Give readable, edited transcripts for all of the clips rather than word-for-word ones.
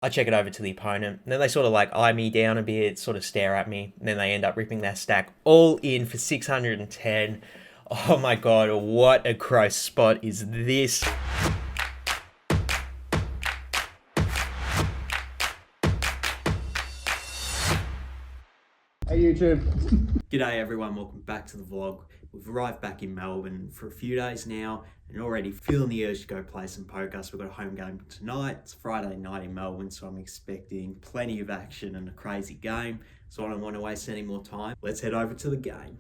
I check it over to the opponent, and then they sort of like eye me down a bit, sort of stare at me, and then they end up ripping their stack all in for 610. Oh my god, what a gross spot is this? Hey YouTube. G'day everyone, welcome back to the vlog. We've arrived back in Melbourne for a few days now and already feeling the urge to go play some poker. So we've got a home game tonight. It's Friday night in Melbourne, so I'm expecting plenty of action and a crazy game. So I don't want to waste any more time. Let's head over to the game.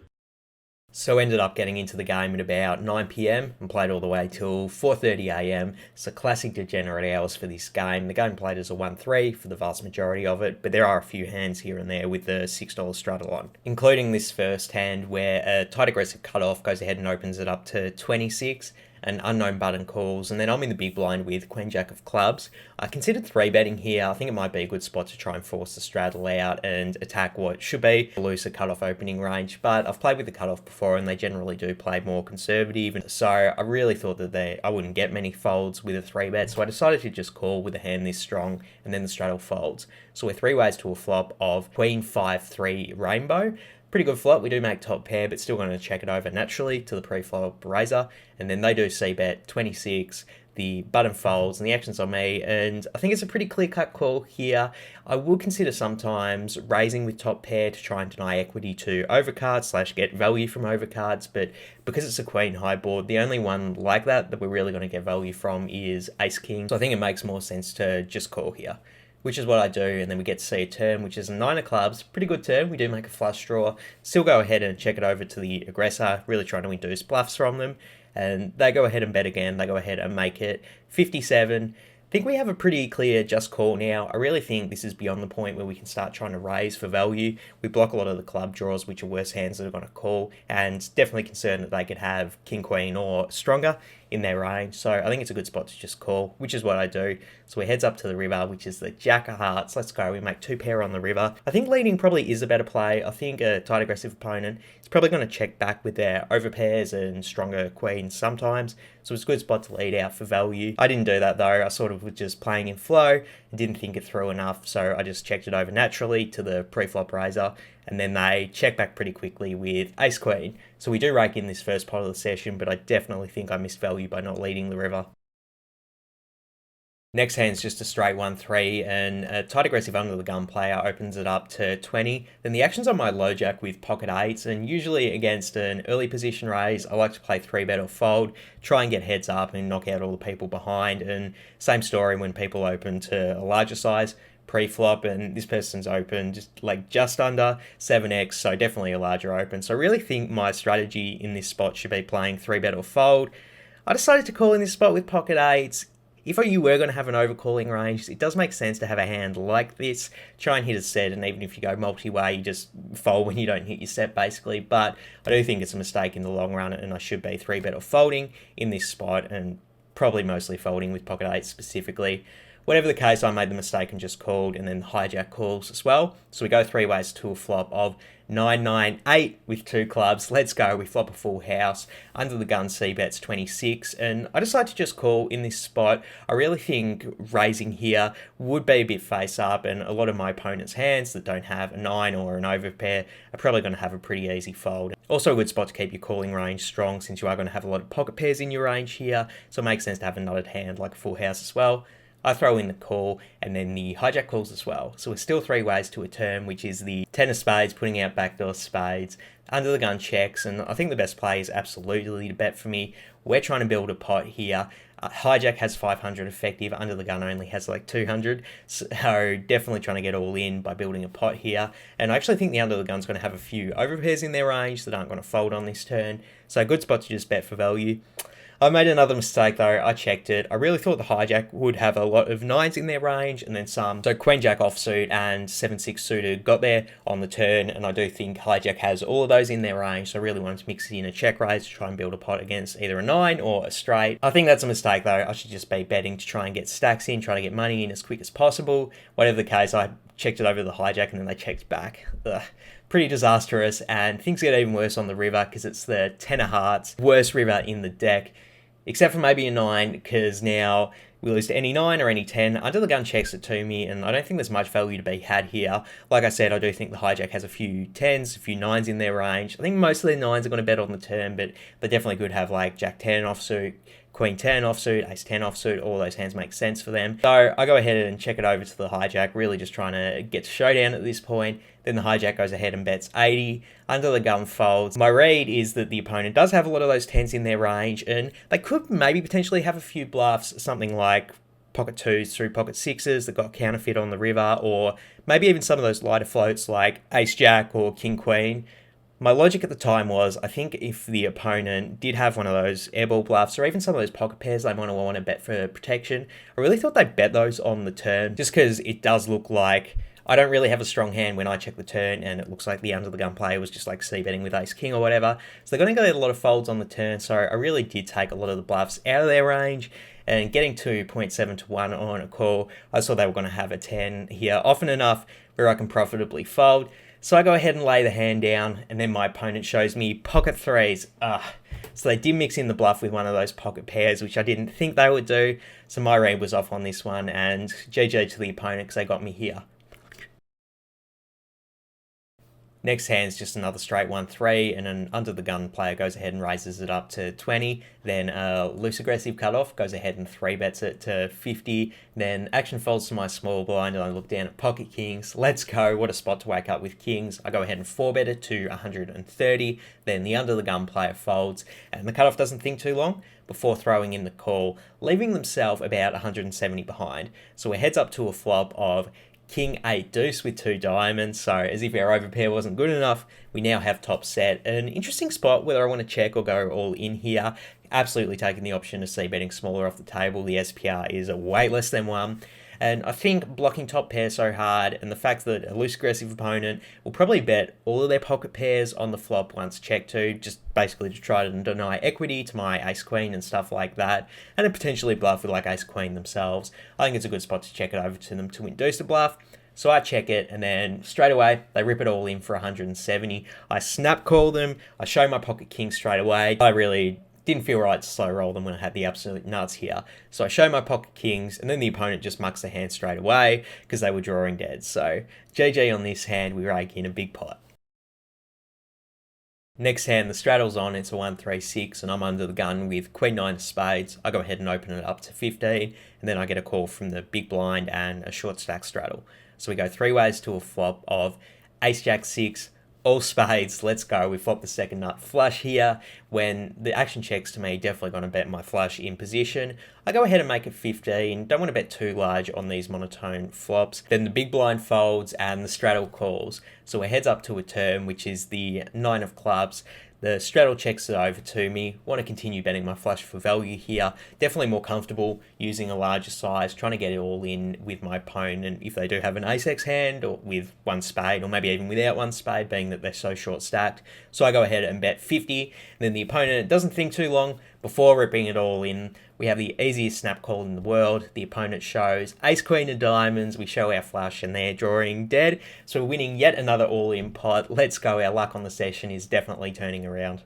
So ended up getting into the game at about 9 p.m. and played all the way till 4:30 a.m. So classic degenerate hours for this game. The game played as a 1-3 for the vast majority of it, but there are a few hands here and there with the $6 straddle on, including this first hand where a tight aggressive cutoff goes ahead and opens it up to 26. An unknown button calls, and then I'm in the big blind with Queen Jack of clubs. I considered 3-betting here. I think it might be a good spot to try and force the straddle out and attack what should be a looser cutoff opening range, but I've played with the cutoff before and they generally do play more conservative, and so I really thought that I wouldn't get many folds with a 3-bet, so I decided to just call with a hand this strong and then the straddle folds. So we're 3 ways to a flop of Queen 5-3 rainbow. Pretty good flop. We do make top pair, but still going to check it over naturally to the pre-flop razor. And then they do c-bet 26. The button folds and the action's on me. And I think it's a pretty clear-cut call here. I would consider sometimes raising with top pair to try and deny equity to overcards / get value from overcards. But because it's a queen high board, the only one like that we're really going to get value from is ace-king. So I think it makes more sense to just call here, which is what I do, and then we get to see a turn, which is a 9 of clubs. Pretty good turn. We do make a flush draw. Still go ahead and check it over to the aggressor, really trying to induce bluffs from them. And they go ahead and bet again. They go ahead and make it 57. I think we have a pretty clear just call now. I really think this is beyond the point where we can start trying to raise for value. We block a lot of the club draws, which are worse hands that are going to call, and definitely concerned that they could have king, queen, or stronger in their range. So I think it's a good spot to just call, which is what I do. So we heads up to the river, which is the jack of hearts. Let's go. We make 2 pair on the river. I think leading probably is a better play. I think a tight aggressive opponent is probably going to check back with their overpairs and stronger queens sometimes. So it's a good spot to lead out for value. I didn't do that though. I sort of was just playing in flow and didn't think it through enough. So I just checked it over naturally to the pre-flop razor. And then they check back pretty quickly with ace queen. So we do rake in this first part of the session, but I definitely think I missed value by not leading the river. Next hand's just a straight 1-3, and a tight aggressive under the gun player opens it up to 20. Then the action's on my low jack with pocket 8s, and usually against an early position raise, I like to play 3-bet or fold, try and get heads up and knock out all the people behind. And same story when people open to a larger size pre-flop, and this person's open just under 7x, so definitely a larger open. So I really think my strategy in this spot should be playing 3-bet or fold. I decided to call in this spot with pocket 8s. If you were going to have an overcalling range, it does make sense to have a hand like this. Try and hit a set, and even if you go multi-way, you just fold when you don't hit your set, basically. But I do think it's a mistake in the long run, and I should be 3-bet or folding in this spot, and probably mostly folding with pocket 8 specifically. Whatever the case, I made the mistake and just called, and then hijack calls as well. So we go 3 ways to a flop of 9-9-8 with 2 clubs. Let's go. We flop a full house. Under the gun, c-bets 26. And I decided to just call in this spot. I really think raising here would be a bit face up, and a lot of my opponent's hands that don't have a 9 or an overpair are probably going to have a pretty easy fold. Also a good spot to keep your calling range strong, since you are going to have a lot of pocket pairs in your range here. So it makes sense to have a nutted hand like a full house as well. I throw in the call and then the hijack calls as well. So we're still 3 ways to a turn, which is the 10 of spades, putting out backdoor spades, under the gun checks, and I think the best play is absolutely to bet for me. We're trying to build a pot here. Hijack has 500 effective, under the gun only has like 200, so definitely trying to get all in by building a pot here. And I actually think the under the gun's going to have a few overpairs in their range that aren't going to fold on this turn, so a good spot to just bet for value. I made another mistake though. I checked it. I really thought the hijack would have a lot of 9s in their range and then some. So Queen Jack offsuit and 7-6 suited got there on the turn, and I do think hijack has all of those in their range. So I really wanted to mix it in a check raise to try and build a pot against either a 9 or a straight. I think that's a mistake though. I should just be betting to try and get stacks in, try to get money in as quick as possible. Whatever the case, I checked it over the hijack and then they checked back. Pretty disastrous, and things get even worse on the river because it's the 10 of hearts, worst river in the deck. Except for maybe a 9, because now we lose to any 9 or any 10. Under the gun checks it to me, and I don't think there's much value to be had here. Like I said, I do think the hijack has a few 10s, a few 9s in their range. I think most of their 9s are going to bet on the turn, but they definitely could have like Jack 10 offsuit, Queen 10 offsuit, Ace 10 offsuit. All those hands make sense for them. So I go ahead and check it over to the hijack, really just trying to get to showdown at this point. Then the hijack goes ahead and bets 80. Under the gun folds. My read is that the opponent does have a lot of those 10s in their range, and they could maybe potentially have a few bluffs, something like pocket 2s through pocket 6s that got counterfeit on the river, or maybe even some of those lighter floats like Ace Jack or King Queen. My logic at the time was, I think if the opponent did have one of those airball bluffs, or even some of those pocket pairs they might want to bet for protection, I really thought they'd bet those on the turn, just because it does look like I don't really have a strong hand when I check the turn, and it looks like the under the gun player was just like c-betting with ace king or whatever. So they're going to get a lot of folds on the turn, so I really did take a lot of the bluffs out of their range, and getting to 0.7 to 1 on a call, I saw they were going to have a 10 here often enough where I can profitably fold. So I go ahead and lay the hand down, and then my opponent shows me pocket 3s. So they did mix in the bluff with one of those pocket pairs, which I didn't think they would do. So my read was off on this one, and GG to the opponent because they got me here. Next hand's just another straight 1-3, and an under the gun player goes ahead and raises it up to 20. Then a loose aggressive cutoff goes ahead and 3-bets it to 50. Then action folds to my small blind, and I look down at pocket kings. Let's go, what a spot to wake up with kings. I go ahead and 4-bet it to 130. Then the under the gun player folds, and the cutoff doesn't think too long before throwing in the call, leaving themselves about 170 behind. So we're heads up to a flop of King 8 deuce with 2 diamonds, so as if our overpair wasn't good enough, we now have top set. An interesting spot whether I want to check or go all in here. Absolutely taking the option of c-betting smaller off the table. The SPR is a way less than 1. And I think blocking top pair so hard, and the fact that a loose aggressive opponent will probably bet all of their pocket pairs on the flop once checked to, just basically to try to deny equity to my ace queen and stuff like that, and then potentially bluff with like ace queen themselves. I think it's a good spot to check it over to them to induce a bluff. So I check it, and then straight away they rip it all in for 170. I snap call them. I show my pocket king straight away. I really didn't feel right to slow roll them when I had the absolute nuts here. So I show my pocket kings, and then the opponent just mucks the hand straight away because they were drawing dead. So GG on this hand, we rake in a big pot. Next hand, the straddle's on, it's a 1-3-6, and I'm under the gun with Queen 9 of spades. I go ahead and open it up to 15, and then I get a call from the big blind and a short stack straddle. So we go 3 ways to a flop of Ace Jack 6, all spades, let's go. We flop the second nut flush here. When the action checks to me, definitely going to bet my flush in position. I go ahead and make it 15. Don't want to bet too large on these monotone flops. Then the big blind folds and the straddle calls. So we're heads up to a turn, which is the 9 of clubs. The straddle checks it over to me. Want to continue betting my flush for value here. Definitely more comfortable using a larger size, trying to get it all in with my opponent if they do have an ace-x hand, or with 1 spade, or maybe even without 1 spade, being that they're so short stacked. So I go ahead and bet 50. Then the opponent doesn't think too long before ripping it all in. We have the easiest snap call in the world. The opponent shows ace queen of diamonds. We show our flush, and they're drawing dead. So we're winning yet another all-in pot. Let's go. Our luck on the session is definitely turning around.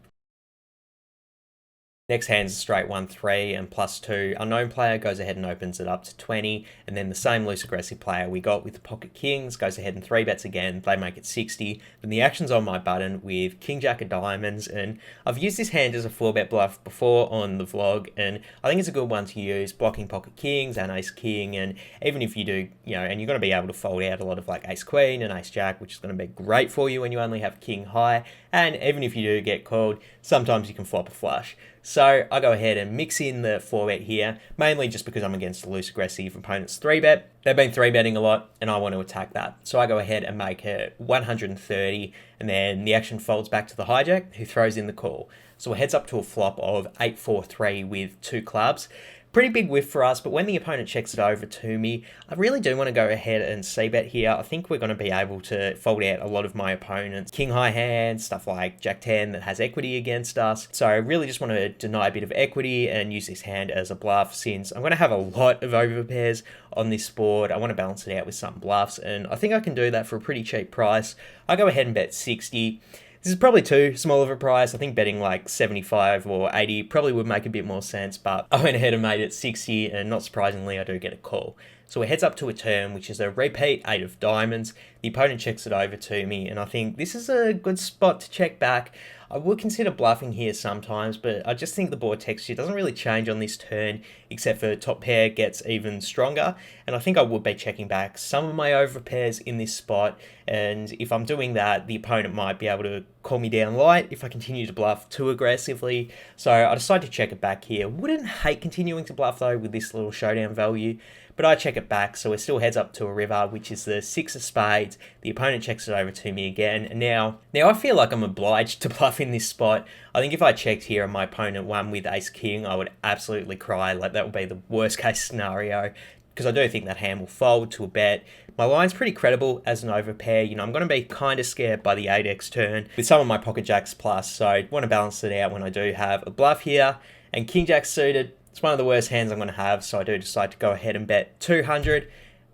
Next hand's a straight 1-3 and +2. Unknown player goes ahead and opens it up to 20, and then the same loose aggressive player we got with the pocket kings goes ahead and 3-bets again. They make it 60. Then the action's on my button with king jack of diamonds, and I've used this hand as a 4-bet bluff before on the vlog, and I think it's a good one to use, blocking pocket kings and ace king. And even if you do, and you're going to be able to fold out a lot of like ace queen and ace jack, which is going to be great for you when you only have king high. And even if you do get called, sometimes you can flop a flush. So I go ahead and mix in the 4-bet here, mainly just because I'm against the loose aggressive opponent's 3-bet. They've been 3-betting a lot, and I want to attack that. So I go ahead and make it 130, and then the action folds back to the hijack, who throws in the call. So it heads up to a flop of 8-4-3 with 2 clubs. Pretty big whiff for us, but when the opponent checks it over to me, I really do want to go ahead and c-bet here. I think we're going to be able to fold out a lot of my opponents' king high hands, stuff like jack 10 that has equity against us. So I really just want to deny a bit of equity and use this hand as a bluff, since I'm going to have a lot of overpairs on this board. I want to balance it out with some bluffs, and I think I can do that for a pretty cheap price. I go ahead and bet 60. This is probably too small of a price. I think betting like 75 or 80 probably would make a bit more sense, but I went ahead and made it 60, and not surprisingly, I do get a call. So it heads up to a turn, which is a repeat 8 of diamonds. The opponent checks it over to me, and I think this is a good spot to check back. I would consider bluffing here sometimes, but I just think the board texture doesn't really change on this turn, except for top pair gets even stronger, and I think I would be checking back some of my over pairs in this spot, and if I'm doing that, the opponent might be able to call me down light if I continue to bluff too aggressively, so I decided to check it back here. Wouldn't hate continuing to bluff though with this little showdown value, but I check it back, so it still heads up to a river, which is the 6 of spades. The opponent checks it over to me again, and now I feel like I'm obliged to bluff in this spot. I think if I checked here and my opponent won with ace king, I would absolutely cry. Like, that would be the worst case scenario, because I do think that hand will fold to a bet. My line's pretty credible as an overpair. You know, I'm going to be kind of scared by the 8x turn with some of my pocket jacks plus, so I want to balance it out when I do have a bluff here. And king jack suited, it's one of the worst hands I'm going to have, so I do decide to go ahead and bet 200,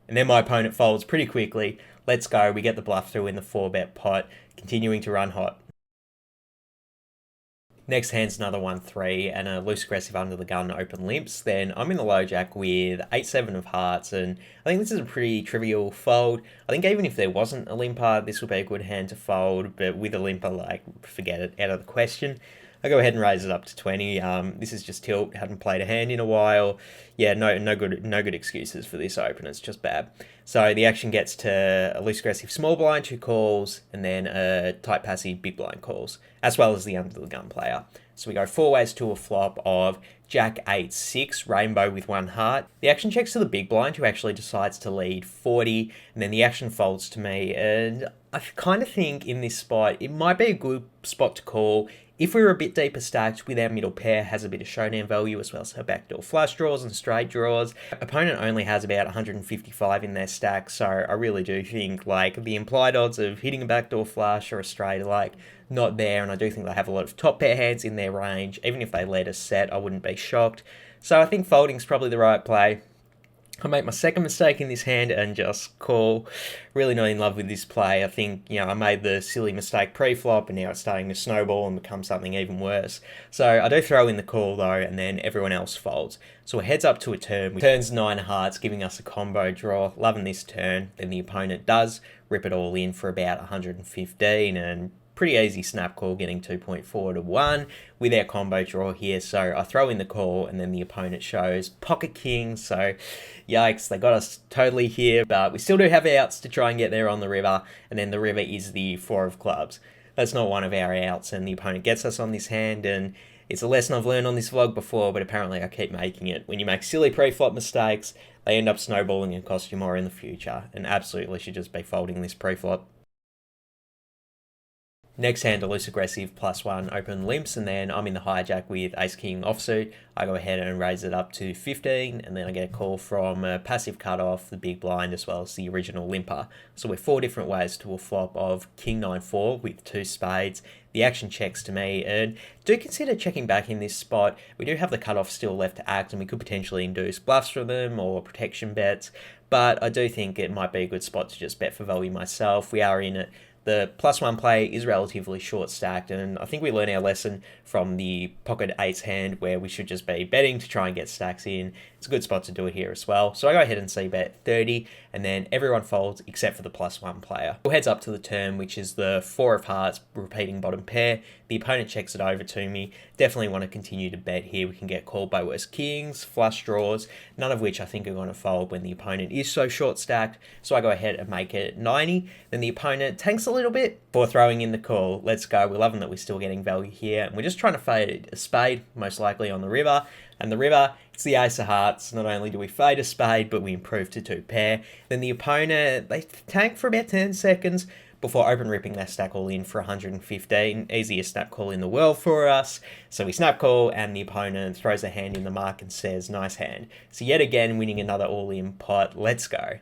and then my opponent folds pretty quickly. Let's go, we get the bluff through in the 4-bet pot, continuing to run hot. Next hand's another 1-3 and a loose aggressive under the gun open limps. Then I'm in the low jack with 8-7 of hearts, and I think this is a pretty trivial fold. I think even if there wasn't a limper, this would be a good hand to fold, but with a limper, like, forget it, out of the question. I go ahead and raise it up to 20. This is just tilt, hadn't played a hand in a while. Yeah, no good excuses for this open, it's just bad. So the action gets to a loose aggressive small blind, 2 calls, and then a tight passive big blind calls, as well as the under the gun player. So we go 4 ways to a flop of jack 8-6, rainbow with 1 heart. The action checks to the big blind, who actually decides to lead 40, and then the action folds to me, and I kind of think in this spot, it might be a good spot to call if we were a bit deeper stacked with our middle pair, has a bit of showdown value as well as her backdoor flush draws and straight draws. Opponent only has about 155 in their stack, so I really do think like the implied odds of hitting a backdoor flush or a straight are like not there, and I do think they have a lot of top pair hands in their range. Even if they let us set, I wouldn't be shocked. So I think folding's probably the right play. I make my second mistake in this hand and just call. Really not in love with this play. I think, you know, I made the silly mistake pre-flop and now it's starting to snowball and become something even worse. So I do throw in the call though, and then everyone else folds. So it heads up to a turn, which turns 9 hearts, giving us a combo draw. Loving this turn. Then the opponent does rip it all in for about 115, and pretty easy snap call, getting 2.4 to 1 with our combo draw here. So I throw in the call, and then the opponent shows pocket king. So yikes, they got us totally here, but we still do have outs to try and get there on the river, and then the river is the 4 of clubs. That's not one of our outs, and the opponent gets us on this hand, and it's a lesson I've learned on this vlog before, but apparently I keep making it. When you make silly pre-flop mistakes, they end up snowballing and cost you more in the future, and absolutely should just be folding this pre-flop. Next hand, a loose aggressive +1 open limps, and then I'm in the hijack with ace king offsuit. I go ahead and raise it up to 15, and then I get a call from a passive cutoff, the big blind, as well as the original limper. So we're 4 different ways to a flop of king 9-4 with 2 spades. The action checks to me, and do consider checking back in this spot. We do have the cutoff still left to act, and we could potentially induce bluffs from them or protection bets, but I do think it might be a good spot to just bet for value myself. We are in it. The +1 play is relatively short stacked, and I think we learn our lesson from the pocket 8's hand where we should just be betting to try and get stacks in. It's a good spot to do it here as well. So I go ahead and c-bet 30, and then everyone folds except for the +1 player. It heads up to the turn, which is the 4 of hearts, repeating bottom pair. The opponent checks it over to me. Definitely want to continue to bet here. We can get called by worse kings, flush draws, none of which I think are going to fold when the opponent is so short stacked. So I go ahead and make it 90. Then the opponent tanks a little bit before throwing in the call. Let's go. We're loving that we're still getting value here. And we're just trying to fade a spade, most likely on the river. And the river, it's the ace of hearts. Not only do we fade a spade, but we improve to 2 pair. Then the opponent, they tank for about 10 seconds before open ripping their stack all in for 115. Easiest snap call in the world for us. So we snap call, and the opponent throws a hand in the mark and says, nice hand. So yet again, winning another all-in pot. Let's go.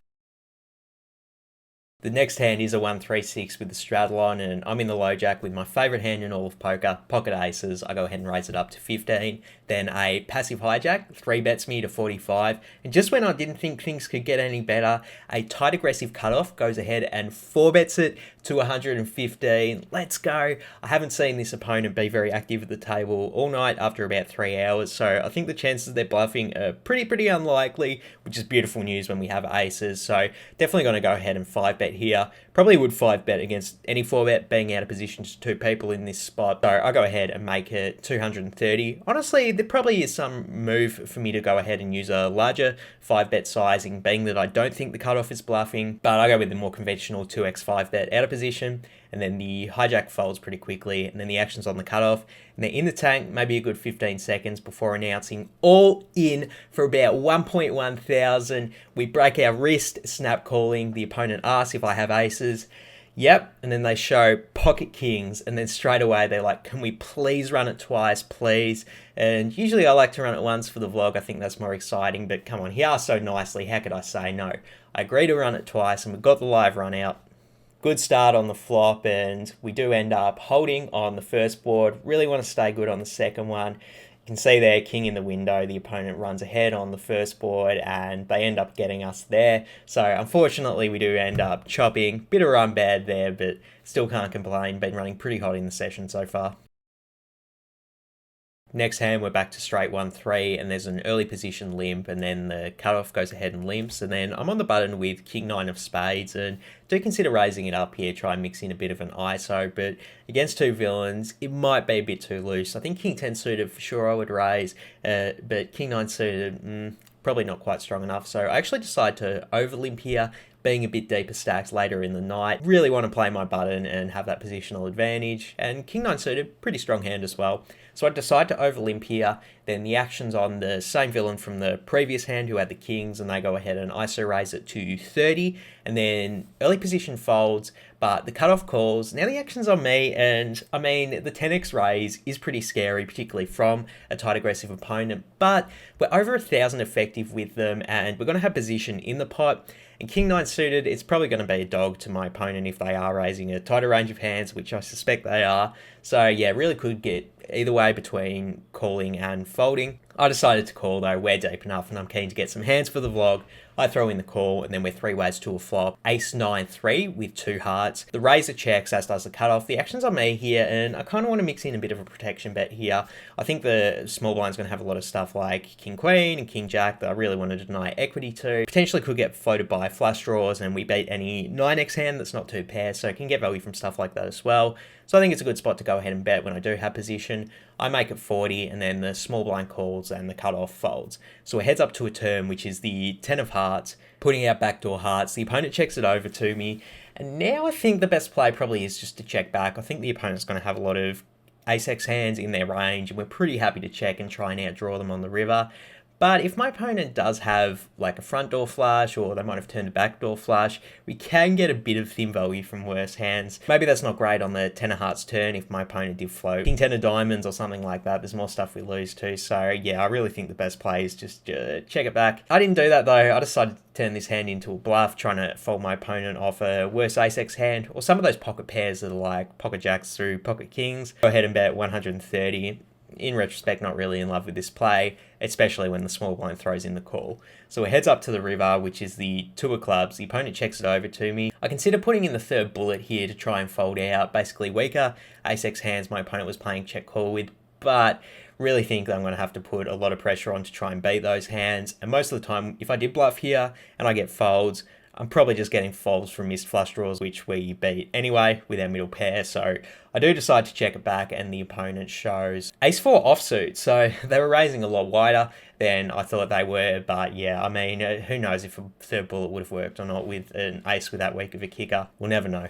The next hand is a 1-3-6 with the straddle on, and I'm in the low jack with my favourite hand in all of poker, pocket aces. I go ahead and raise it up to 15. Then a passive hijack, 3-bets me to 45. And just when I didn't think things could get any better, a tight aggressive cutoff goes ahead and 4-bets it to 115. Let's go. I haven't seen this opponent be very active at the table all night after about 3 hours, so I think the chances they're bluffing are pretty unlikely, which is beautiful news when we have aces. So definitely going to go ahead and 5-bet here. Probably would 5-bet against any 4-bet, being out of position to 2 people in this spot. So I'll go ahead and make it 230. Honestly, there probably is some move for me to go ahead and use a larger 5-bet sizing, being that I don't think the cutoff is bluffing, but I go with the more conventional 2x 5-bet out of position, and then the hijack folds pretty quickly, and then the action's on the cutoff, and then in the tank, maybe a good 15 seconds before announcing all in for about 1.1 thousand. We break our wrist, snap calling. The opponent asks if I have aces. Yep, and then they show pocket kings, and then straight away they're like, can we please run it twice, please? And usually I like to run it once for the vlog. I think that's more exciting, but come on, he asked so nicely, how could I say no? I agree to run it twice, and we got the live run out. Good start on the flop, and we do end up holding on the first board. Really want to stay good on the second one. You can see there, king in the window. The opponent runs ahead on the first board, and they end up getting us there. So unfortunately, we do end up chopping. Bit of run bad there, but still can't complain. Been running pretty hot in the session so far. Next hand, we're back to straight 1-3, and there's an early position limp, and then the cutoff goes ahead and limps, and then I'm on the button with king 9 of spades, and do consider raising it up here, try and mix in a bit of an ISO, but against 2 villains, it might be a bit too loose. I think king 10 suited for sure I would raise, but king 9 suited, probably not quite strong enough, so I actually decide to overlimp here, being a bit deeper stacked later in the night. Really want to play my button and have that positional advantage, and king 9 suited, pretty strong hand as well. So I decide to overlimp here, then the action's on the same villain from the previous hand who had the kings, and they go ahead and ISO raise it to 30, and then early position folds, but the cutoff calls. Now the action's on me, and I mean, the 10x raise is pretty scary, particularly from a tight aggressive opponent, but we're over 1,000 effective with them, and we're going to have position in the pot. And king 9 suited, it's probably going to be a dog to my opponent if they are raising a tighter range of hands, which I suspect they are. So yeah, really could get either way between calling and folding. I decided to call though, we're deep enough and I'm keen to get some hands for the vlog. I throw in the call, and then we're 3 ways to a flop. Ace 9-3 with 2 hearts. The razor checks, as does the cutoff. The action's on me here, and I kind of want to mix in a bit of a protection bet here. I think the small blind's going to have a lot of stuff like king queen and king jack that I really want to deny equity to. Potentially could get floated by flush draws, and we beat any 9x hand that's not 2 pairs, so can get value from stuff like that as well. So I think it's a good spot to go ahead and bet when I do have position. I make it 40, and then the small blind calls and the cutoff folds. So it heads up to a turn, which is the 10 of hearts, putting out backdoor hearts. The opponent checks it over to me, and now I think the best play probably is just to check back. I think the opponent's going to have a lot of ace-x hands in their range, and we're pretty happy to check and try and outdraw them on the river. But if my opponent does have like a front door flush, or they might have turned a back door flush, we can get a bit of thin value from worse hands. Maybe that's not great on the 10 of hearts turn if my opponent did float king 10 of diamonds or something like that. There's more stuff we lose too. So yeah, I really think the best play is just check it back. I didn't do that though. I decided to turn this hand into a bluff, trying to fold my opponent off a worse ace-x hand, or some of those pocket pairs that are like pocket jacks through pocket kings. Go ahead and bet 130. In retrospect, not really in love with this play, especially when the small blind throws in the call. So it heads up to the river, which is the 2 of clubs. The opponent checks it over to me. I consider putting in the 3rd bullet here to try and fold out basically weaker ace-x hands my opponent was playing check call with, but really think that I'm going to have to put a lot of pressure on to try and beat those hands. And most of the time, if I did bluff here and I get folds, I'm probably just getting folds from missed flush draws, which we beat anyway with our middle pair. So I do decide to check it back, and the opponent shows ace-4 offsuit. So they were raising a lot wider than I thought they were. But yeah, I mean, who knows if a 3rd bullet would have worked or not with an ace with that weak of a kicker. We'll never know.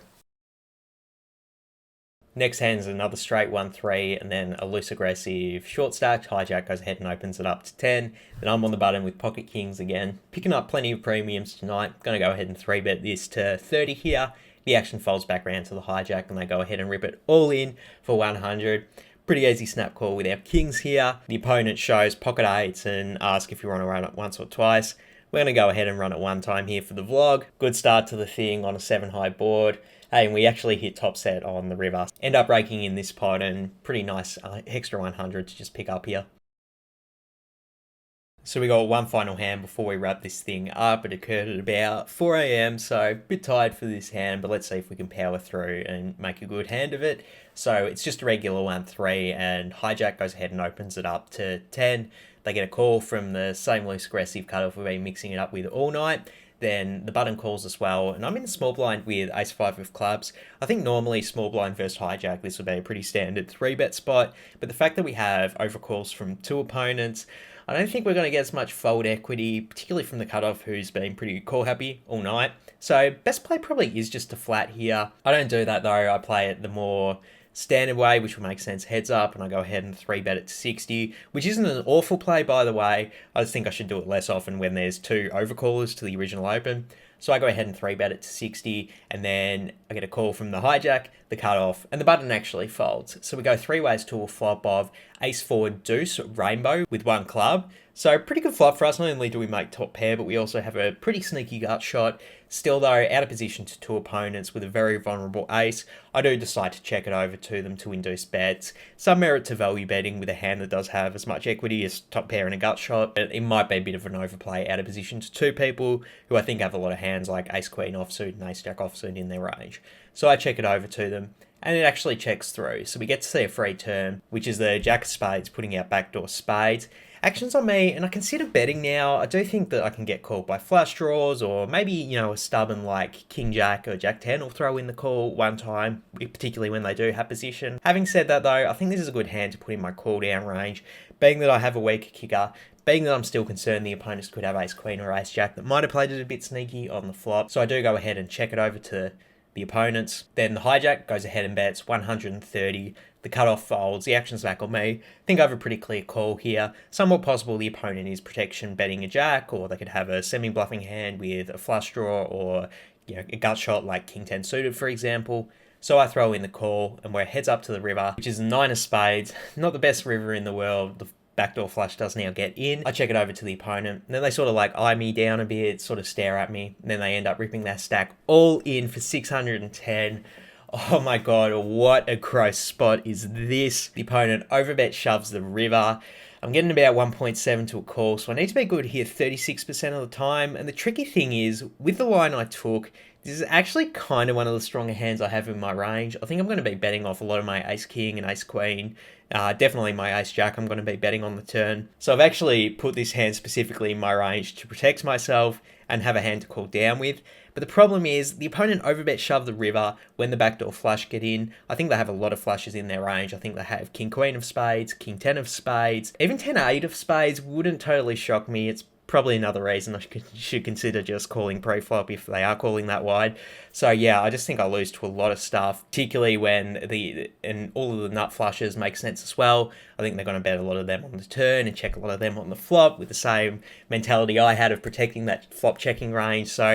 Next hand's another straight 1-3, and then a loose aggressive short stack. Hijack goes ahead and opens it up to 10. Then I'm on the button with pocket kings again. Picking up plenty of premiums tonight. Going to go ahead and 3-bet this to 30 here. The action folds back around to the hijack, and they go ahead and rip it all in for 100. Pretty easy snap call with our kings here. The opponent shows pocket 8s and asks if you want to run it once or twice. We're going to go ahead and run it one time here for the vlog. Good start to the thing on a 7 high board. Hey, and we actually hit top set on the river. End up raking in this pot, and pretty nice extra 100 to just pick up here. So we got one final hand before we wrap this thing up. It occurred at about 4 a.m, so a bit tired for this hand, but let's see if we can power through and make a good hand of it. So it's just a regular 1-3, and hijack goes ahead and opens it up to 10. They get a call from the same loose aggressive cutoff we've been mixing it up with all night. Then the button calls as well, and I'm in the small blind with ace-5 of clubs. I think normally small blind versus hijack, this would be a pretty standard 3-bet spot, but the fact that we have overcalls from 2 opponents, I don't think we're going to get as much fold equity, particularly from the cutoff, who's been pretty call happy all night. So best play probably is just to flat here. I don't do that though. I play it the more standard way, which will make sense heads up, and I go ahead and 3-bet it to 60, which isn't an awful play, by the way. I just think I should do it less often when there's 2 overcallers to the original open. So I go ahead and 3-bet it to 60, and then I get a call from the hijack, the cutoff, and the button actually folds. So we go 3 ways to a flop of ace-4 deuce rainbow with 1 club. So pretty good flop for us. Not only do we make top pair, but we also have a pretty sneaky gut shot. Still though, out of position to 2 opponents with a very vulnerable ace, I do decide to check it over to them to induce bets. Some merit to value betting with a hand that does have as much equity as top pair and a gut shot, but it might be a bit of an overplay out of position to 2 people who I think have a lot of hands like ace-queen offsuit and ace-jack offsuit in their range. So I check it over to them, and it actually checks through. So we get to see a free turn, which is the jack of spades putting out backdoor spades. Actions on me, and I consider betting now. I do think that I can get called by flush draws, or maybe, you know, a stubborn like king jack or jack 10 will throw in the call one time, particularly when they do have position. Having said that though, I think this is a good hand to put in my call down range, being that I have a weaker kicker, being that I'm still concerned the opponents could have ace queen or ace jack that might have played it a bit sneaky on the flop. So I do go ahead and check it over to the opponents. Then the hijack goes ahead and bets 130. The cutoff folds, the action's back on me. I think I have a pretty clear call here. Somewhat possible the opponent is protection betting a jack, or they could have a semi-bluffing hand with a flush draw, or, you know, a gut shot like king 10 suited, for example. So I throw in the call, and we're heads up to the river, which is 9 of spades. Not the best river in the world. The backdoor flush does now get in. I check it over to the opponent, and then they sort of like eye me down a bit, sort of stare at me, and then they end up ripping that stack all in for 610. Oh my god, what a gross spot is this. The opponent overbet shoves the river. I'm getting about 1.7 to a call, so I need to be good here 36% of the time. And the tricky thing is, with the line I took, this is actually kind of one of the stronger hands I have in my range. I think I'm going to be betting off a lot of my ace-king and ace-queen. Definitely my ace-jack I'm going to be betting on the turn. So I've actually put this hand specifically in my range to protect myself and have a hand to call down with. But the problem is, the opponent overbet shove the river when the backdoor flush get in. I think they have a lot of flushes in their range. I think they have king queen of spades, king 10 of spades. Even 10-8 of spades wouldn't totally shock me. It's probably another reason I should consider just calling pre-flop if they are calling that wide. So yeah, I just think I lose to a lot of stuff, particularly when all of the nut flushes make sense as well. I think they're going to bet a lot of them on the turn and check a lot of them on the flop with the same mentality I had of protecting that flop checking range. So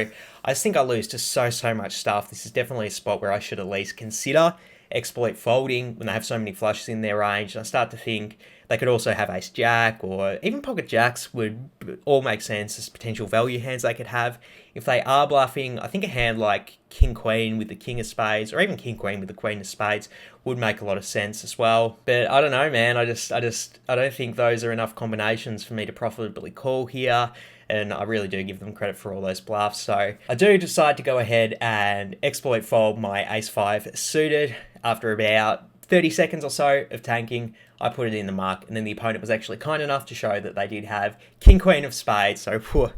I just think I lose to so much stuff. This is definitely a spot where I should at least consider exploit folding when they have so many flushes in their range. And I start to think they could also have ace jack, or even pocket jacks would all make sense as potential value hands they could have. If they are bluffing, I think a hand like king queen with the king of spades, or even king queen with the queen of spades, would make a lot of sense as well. But I don't know, man. I don't think those are enough combinations for me to profitably call here. And I really do give them credit for all those bluffs. So I do decide to go ahead and exploit fold my ace-5 suited. After about 30 seconds or so of tanking, I put it in the muck, and then the opponent was actually kind enough to show that they did have king queen of spades. So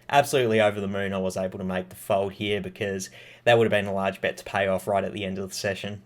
absolutely over the moon I was able to make the fold here, because that would have been a large bet to pay off right at the end of the session.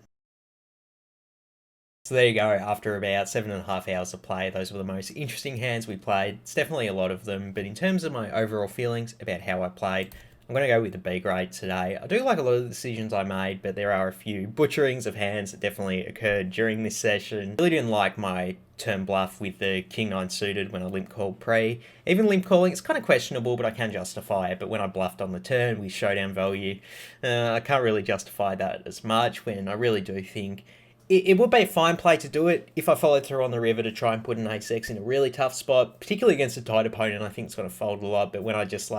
So there you go, after about 7.5 hours of play, those were the most interesting hands we played. It's definitely a lot of them, but in terms of my overall feelings about how I played, I'm going to go with the B grade today. I do like a lot of the decisions I made, but there are a few butcherings of hands that definitely occurred during this session. I really didn't like my turn bluff with the king 9 suited when I limp called pre. Even limp calling, it's kind of questionable, but I can justify it. But when I bluffed on the turn with showdown value, I can't really justify that as much, when I really do think It would be a fine play to do it if I followed through on the river to try and put an ace-x in a really tough spot, particularly against a tight opponent. I think it's going to fold a lot, but when I just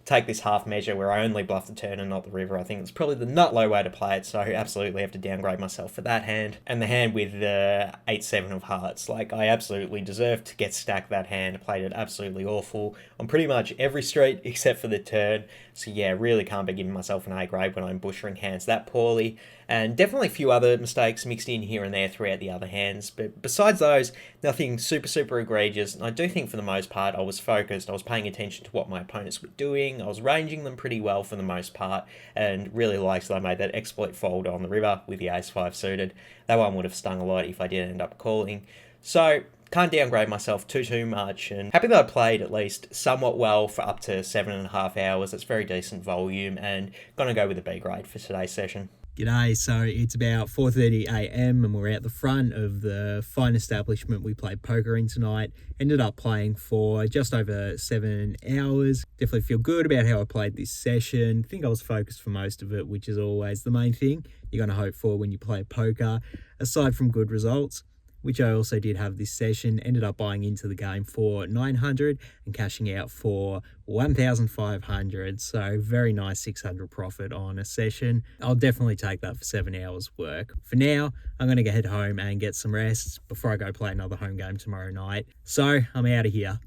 take this half measure where I only bluff the turn and not the river, I think it's probably the nut low way to play it, so I absolutely have to downgrade myself for that hand. And the hand with the 8-7 of hearts, I absolutely deserved to get stacked that hand. I played it absolutely awful on pretty much every street except for the turn, so yeah, really can't be giving myself an A grade when I'm bushering hands that poorly. And definitely a few other mistakes mixed in here and there throughout the other hands, but besides those, nothing super egregious. And I do think for the most part I was focused, I was paying attention to what my opponents were doing, I was ranging them pretty well for the most part, and really liked that I made that exploit fold on the river with the ace-5 suited. That one would have stung a lot if I did end up calling. So can't downgrade myself too much, and happy that I played at least somewhat well for up to 7.5 hours. That's very decent volume, and gonna go with a B grade for today's session. G'day, so it's about 4:30 a.m. and we're out the front of the fine establishment we played poker in tonight. Ended up playing for just over 7 hours. Definitely feel good about how I played this session. Think I was focused for most of it, which is always the main thing you're going to hope for when you play poker, aside from good results, which I also did have this session. Ended up buying into the game for 900 and cashing out for 1,500. So very nice 600 profit on a session. I'll definitely take that for 7 hours work. For now, I'm going to head home and get some rest before I go play another home game tomorrow night. So I'm out of here.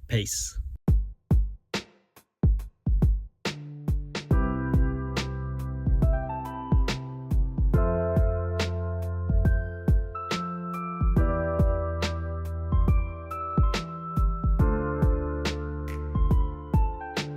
Peace.